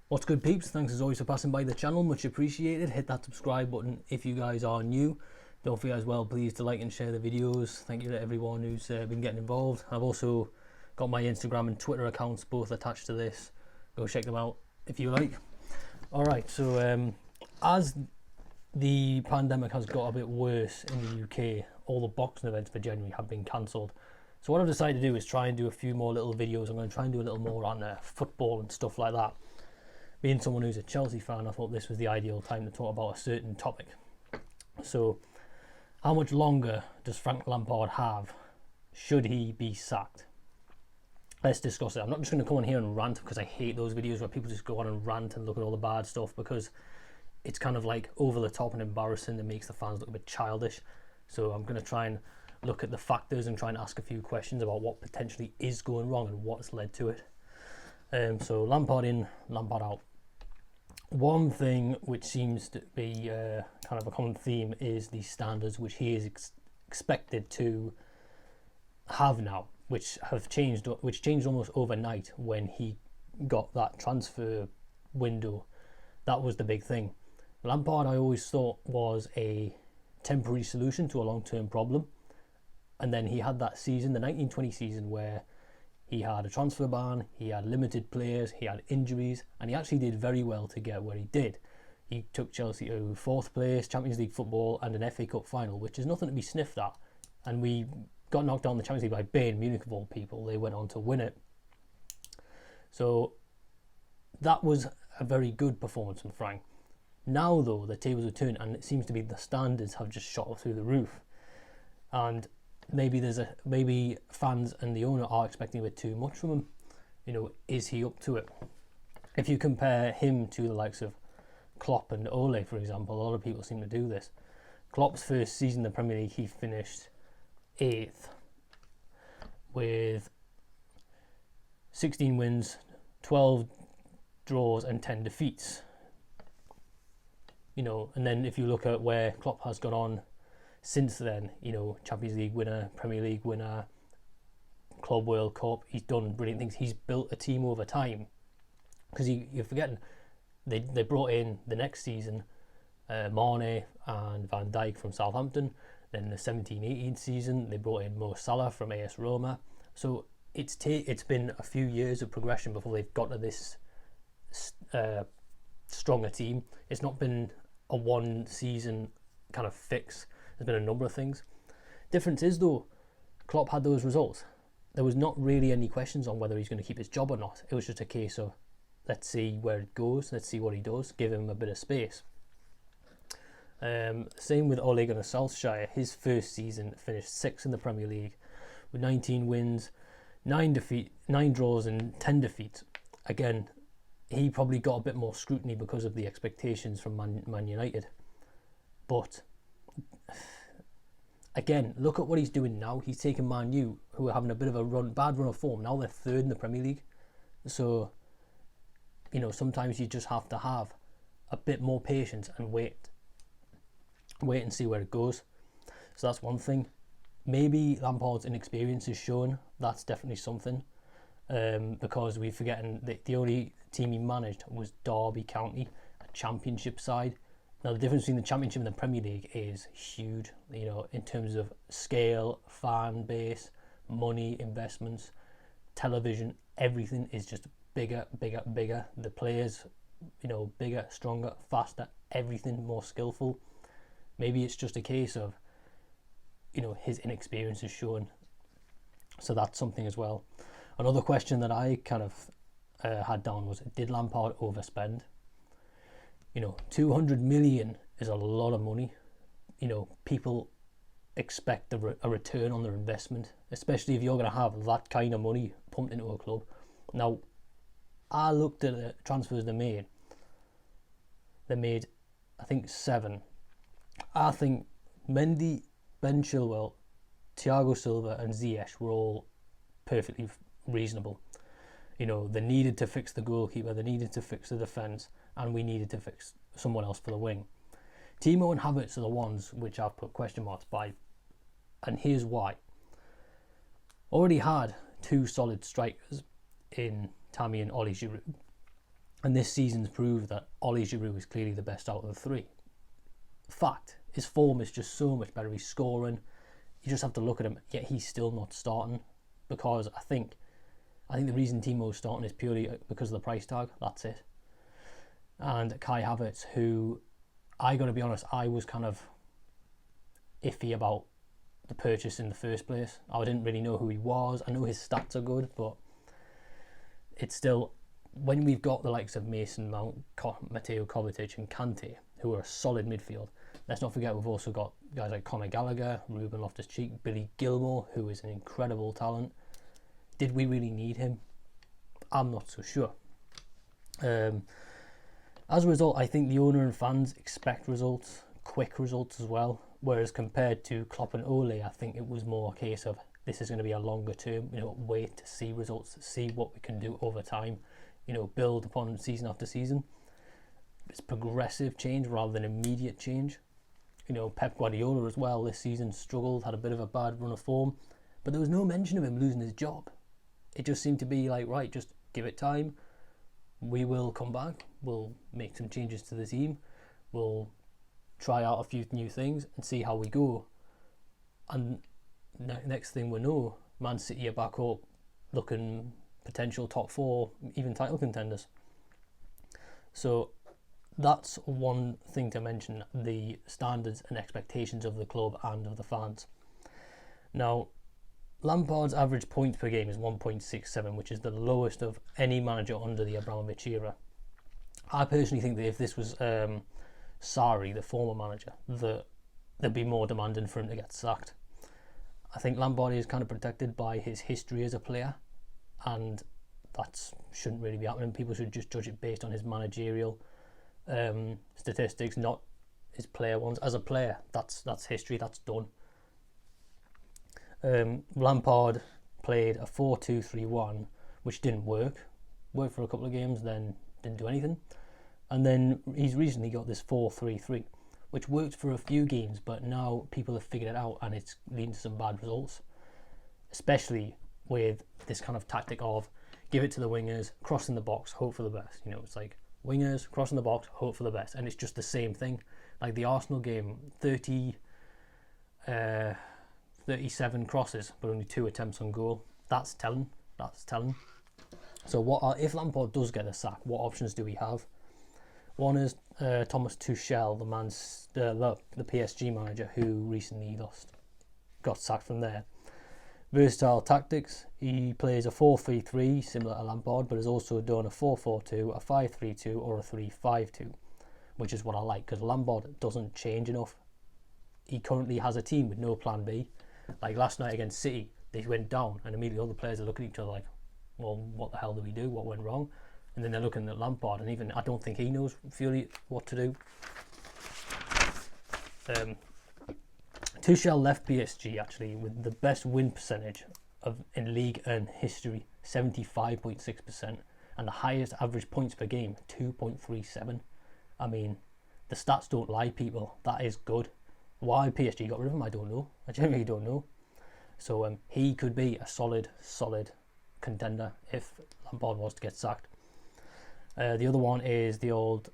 What's good, peeps? Thanks as always for passing by the channel, much appreciated. Hit that subscribe button if you guys are new. Don't forget as well, please, to like and share the videos. Thank you to everyone who's been getting involved. I've also got my Instagram and Twitter accounts both attached to this. Go check them out if you like. Alright, so as the pandemic has got a bit worse in the UK, all the boxing events for January have been cancelled. So what I've decided to do is try and do a few more little videos. I'm going to try and do a little more on football and stuff like that. Being someone who's a Chelsea fan, I thought this was the ideal time to talk about a certain topic. So, how much longer does Frank Lampard have? Should he be sacked? Let's discuss it. I'm not just going to come on here and rant, because I hate those videos where people just go on and rant and look at all the bad stuff, because it's kind of like over the top and embarrassing and makes the fans look a bit childish. So I'm going to try and look at the factors and try and ask a few questions about what potentially is going wrong and what's led to it. So Lampard in, Lampard out. One thing which seems to be kind of a common theme is the standards which he is expected to have now, which changed almost overnight when he got that transfer window. That was the big thing. Lampard, I always thought, was a temporary solution to a long-term problem, and then he had that season, the 1920 season, where he had a transfer ban, he had limited players, he had injuries, and he actually did very well to get where he did. He took Chelsea to 4th place, Champions League football, and an FA Cup final, which is nothing to be sniffed at. And we got knocked down the Champions League by Bayern Munich, of all people. They went on to win it. So that was a very good performance from Frank. Now, though, the tables have turned, and it seems to be the standards have just shot through the roof. And maybe fans and the owner are expecting a bit too much from him. You know, is he up to it? If you compare him to the likes of Klopp and Ole, for example, a lot of people seem to do this. Klopp's first season in the Premier League, he finished 8th with 16 wins, 12 draws and 10 defeats. You know, and then if you look at where Klopp has gone on since then, you know, Champions League winner, Premier League winner, Club World Cup, he's done brilliant things. He's built a team over time, because you're forgetting they brought in the next season Mane and Van Dijk from Southampton. Then the 17-18 season they brought in Mo Salah from AS Roma. So it's been a few years of progression before they've got to this stronger team. It's not been a one season kind of fix. There's been a number of things. Difference is, though, Klopp had those results. There was not really any questions on whether he's going to keep his job or not. It was just a case of, let's see where it goes, let's see what he does, give him a bit of space. Same with Ole Gunnar Solskjaer. His first season finished 6th in the Premier League with 19 wins, 9 draws and 10 defeats. Again, he probably got a bit more scrutiny because of the expectations from Man United. But again, look at what he's doing now. He's taken Man U, who are having a bit of a bad run of form. Now they're 3rd in the Premier League. So, you know, sometimes you just have to have a bit more patience and wait and see where it goes. So that's one thing. Maybe Lampard's inexperience is shown. That's definitely something. Because we're forgetting that the only team he managed was Derby County, a championship side. Now, the difference between the Championship and the Premier League is huge, you know, in terms of scale, fan base, money, investments, television. Everything is just bigger, bigger, bigger. The players, you know, bigger, stronger, faster, everything more skillful. Maybe it's just a case of, you know, his inexperience is shown. So that's something as well. Another question that I kind of had down was, did Lampard overspend? You know, 200 million is a lot of money. You know, people expect a return on their investment, especially if you're going to have that kind of money pumped into a club. Now, I looked at the transfers they made. They made, I think, 7. I think Mendy, Ben Chilwell, Thiago Silva and Ziyech were all perfectly reasonable. You know, they needed to fix the goalkeeper, they needed to fix the defence, and we needed to fix someone else for the wing. Timo and Havertz are the ones which I've put question marks by, and here's why. Already had 2 solid strikers in Tammy and Ollie Giroud. And this season's proved that Ollie Giroud is clearly the best out of the three. Fact, his form is just so much better. He's scoring. You just have to look at him, yet he's still not starting, because I think the reason Timo's starting is purely because of the price tag. That's it. And Kai Havertz, who, I got to be honest, I was kind of iffy about the purchase in the first place. I didn't really know who he was. I know his stats are good, but it's still, when we've got the likes of Mason Mount, Mateo Kovacic and Kante, who are a solid midfield, let's not forget we've also got guys like Conor Gallagher, Ruben Loftus-Cheek, Billy Gilmore, who is an incredible talent. Did we really need him? I'm not so sure. As a result, I think the owner and fans expect results, quick results as well. Whereas compared to Klopp and Ole, I think it was more a case of this is going to be a longer term, wait to see results, to see what we can do over time, build upon season after season. It's progressive change rather than immediate change. Pep Guardiola as well this season struggled, had a bit of a bad run of form, but there was no mention of him losing his job. It just seemed to be like, right, just give it time. We will come back. We'll make some changes to the team. We'll try out a few new things and see how we go. And next thing we know, Man City are back up, looking potential top four, even title contenders. So that's one thing to mention, the standards and expectations of the club and of the fans. Now, Lampard's average points per game is 1.67, which is the lowest of any manager under the Abramovich era. I personally think that if this was Sarri, the former manager, that there'd be more demanding for him to get sacked. I think Lampard is kind of protected by his history as a player, and that shouldn't really be happening. People should just judge it based on his managerial statistics, not his player ones. As a player, that's history, that's done. Lampard played a 4-2-3-1, which didn't work for a couple of games, then didn't do anything. And then he's recently got this 4-3-3, which worked for a few games, but now people have figured it out and it's leading to some bad results, especially with this kind of tactic of give it to the wingers, cross in the box, hope for the best. It's like wingers, cross in the box, hope for the best. And it's just the same thing. Like the Arsenal game, 37 crosses, but only 2 attempts on goal. That's telling. So if Lampard does get a sack, what options do we have? One is Thomas Tuchel, the PSG manager who recently got sacked from there. Versatile tactics. He plays a 4-3-3, similar to Lampard, but has also done a 4-4-2, a 5-3-2, or a 3-5-2, which is what I like, because Lampard doesn't change enough. He currently has a team with no plan B. Like last night against City, they went down, and immediately all the players are looking at each other like, well, what the hell did we do? What went wrong? And then they're looking at Lampard, and even I don't think he knows fully what to do. Tuchel left PSG actually with the best win percentage in league and history, 75.6%, and the highest average points per game, 2.37. I mean, the stats don't lie, people. That is good. Why PSG got rid of him, I don't know. I genuinely don't know. So he could be a solid contender if Lampard was to get sacked. The other one is the old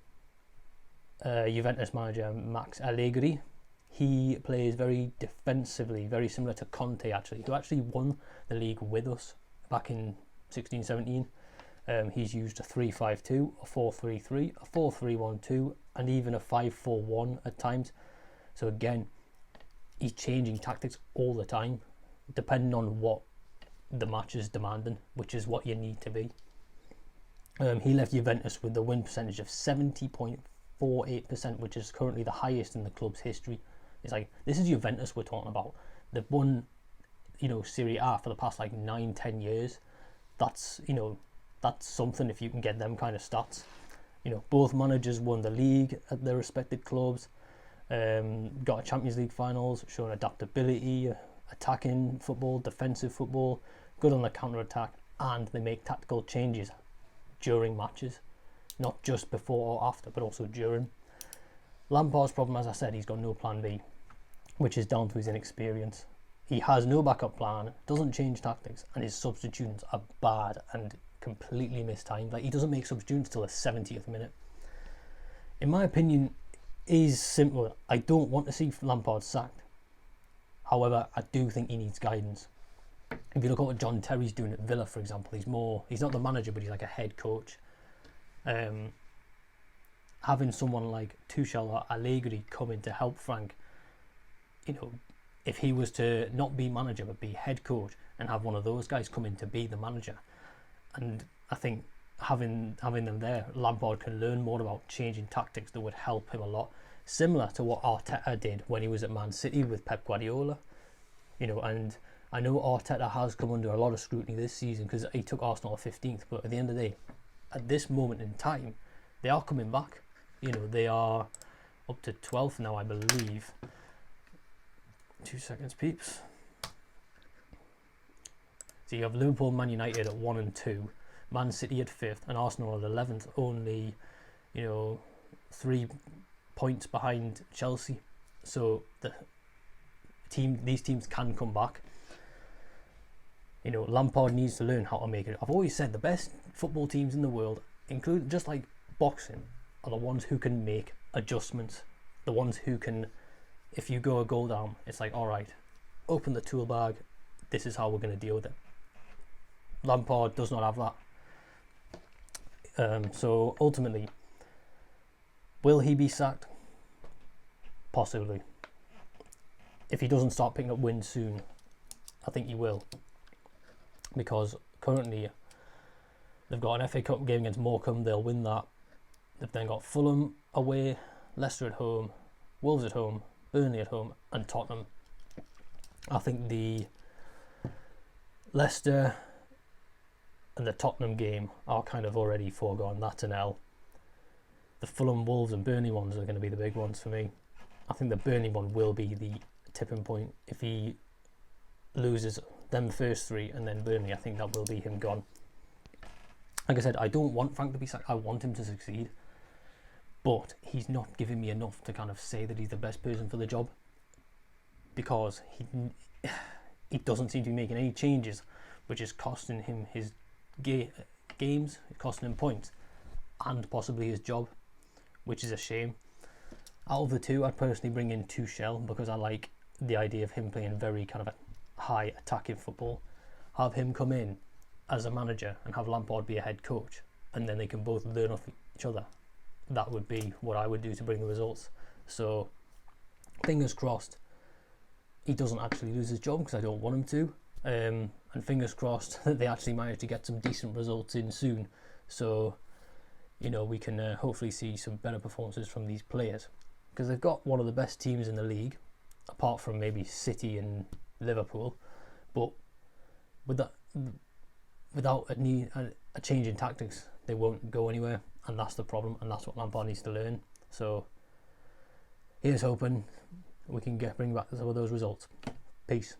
Juventus manager Max Allegri. He plays very defensively, very similar to Conte actually, who actually won the league with us back in 16-17. He's used a 3-5-2, a 4-3-3, a 4-3-1-2, and even a 5-4-1 at times. So again, he's changing tactics all the time, depending on what the match is demanding, which is what you need to be. He left Juventus with the win percentage of 70.48%, which is currently the highest in the club's history. It's like, this is Juventus we're talking about. They've won, Serie A for the past 9-10 years. That's something if you can get them kind of stats. Both managers won the league at their respected clubs. Got a Champions League finals, showing adaptability, attacking football, defensive football, good on the counter-attack, and they make tactical changes during matches, not just before or after, but also during. Lampard's problem, as I said, he's got no plan B, which is down to his inexperience. He has no backup plan, doesn't change tactics, and his substitutions are bad and completely mistimed. Like, he doesn't make substitutions till the 70th minute. In my opinion, is simple. I don't want to see Lampard sacked. However, I do think he needs guidance. If you look at what John Terry's doing at Villa, for example, he's not the manager, but he's like a head coach. Having someone like Tuchel or Allegri come in to help Frank, if he was to not be manager but be head coach, and have one of those guys come in to be the manager, and I think having them there, Lampard can learn more about changing tactics that would help him a lot, similar to what Arteta did when he was at Man City with Pep Guardiola. And I know Arteta has come under a lot of scrutiny this season because he took Arsenal to 15th, but at the end of the day, at this moment in time, they are coming back. They are up to 12th now, I believe. 2 seconds, peeps. So you have Liverpool and Man United at 1 and 2, Man City at 5th, and Arsenal at 11th, only 3 points behind Chelsea. So these teams can come back. Lampard needs to learn how to make it. I've always said the best football teams in the world, including just like boxing, are the ones who can make adjustments. The ones who can, if you go a goal down, it's like, all right, open the tool bag. This is how we're going to deal with it. Lampard does not have that. So ultimately, will he be sacked? Possibly. If he doesn't start picking up wins soon, I think he will. Because currently they've got an FA Cup game against Morecambe, they'll win that. They've then got Fulham away, Leicester at home, Wolves at home, Burnley at home, and Tottenham. I think the Leicester and the Tottenham game are kind of already foregone. That's an L. The Fulham, Wolves and Burnley ones are going to be the big ones for me. I think the Burnley one will be the tipping point. If he loses them the first 3 and then Burnley, I think that will be him gone. Like I said, I don't want Frank to be sacked. I want him to succeed. But he's not giving me enough to kind of say that he's the best person for the job. Because he doesn't seem to be making any changes, which is costing him his games, costing him points, and possibly his job, which is a shame. Out of the two, I'd personally bring in Tuchel because I like the idea of him playing very kind of a high attacking football. Have him come in as a manager and have Lampard be a head coach, and then they can both learn off each other. That would be what I would do to bring the results. So fingers crossed he doesn't actually lose his job, because I don't want him to, and fingers crossed that they actually manage to get some decent results in soon, so we can hopefully see some better performances from these players, because they've got one of the best teams in the league, apart from maybe City and Liverpool. But without a change in tactics, they won't go anywhere, and that's the problem, and that's what Lampard needs to learn. So here's hoping we can bring back some of those results. Peace.